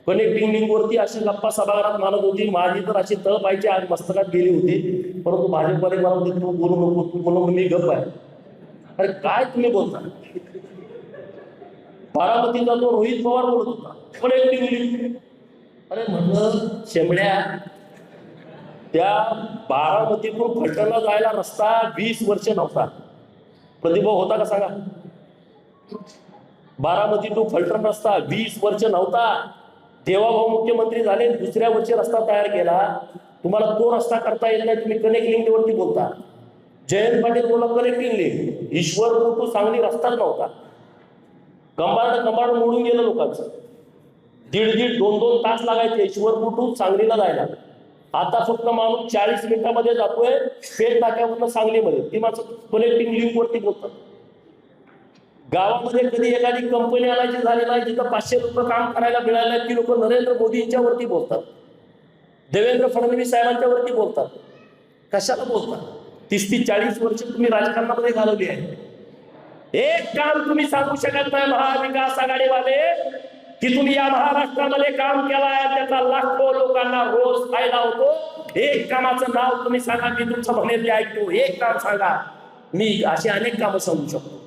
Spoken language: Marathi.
कनेक्टिंग लिंक वरती अशी गप्पा सभागृहात मानत होती. माझी तर अशी तळ पाहिजे आज मस्तकात गेली होती. परंतु भाजपवाले मला होते तू बोलू नको, तू बोलू मी गप्प आहे. अरे काय तुम्ही बोलता? बारामतीचा तो रोहित पवार बोलत होता कनेक्टिंग लिंक. अरे म्हणलं शेमड्या, त्या बारामतीतून फलटणला जायला रस्ता 20 वर्ष नव्हता. प्रतिभाव होता का सांगा? बारामती टू फलटण रस्ता 20 वर्ष नव्हता. देवाभाऊ मुख्यमंत्री झाले, दुसऱ्या वर्षी रस्ता तयार केला. तुम्हाला तो रस्ता करता येत नाही, तुम्ही कनेक्टिंग वरती बोलता. जयंत पाटील बोला connecting link. Ishwarpur to Sangli रस्ताच नव्हता. कंबाड मोडून गेलं लोकांचं. 1.5-2 तास लागायचे ईश्वरपूर टू सांगलीला जायला. आता फक्त माणूस 40 मिनिटांमध्ये जातोय पेठ नाक्यावरनं सांगलीमध्ये. ती माणसं कनेक्टिंग लिंक वरती बोलतात. गावामध्ये कधी एखादी कंपनी आणायची झाली नाही, जिथं 500 रुपये काम करायला मिळाले, ती लोक नरेंद्र मोदींच्या वरती बोलतात, देवेंद्र फडणवीस साहेबांच्या वरती बोलतात. कशाला बोलतात? 30-40 वर्ष तुम्ही राजकारणामध्ये घालवली आहे. एक काम तुम्ही सांगू शकत नाही महाविकास आघाडीवाले की तुम्ही या महाराष्ट्रामध्ये काम केलाय, त्याचा लाखो लोकांना रोज फायदा होतो. एक कामाचं नाव तुम्ही सांगा, मी तुमचं म्हणेल ते ऐकतो. एक काम सांगा, मी अशी अनेक कामं सांगू शकतो.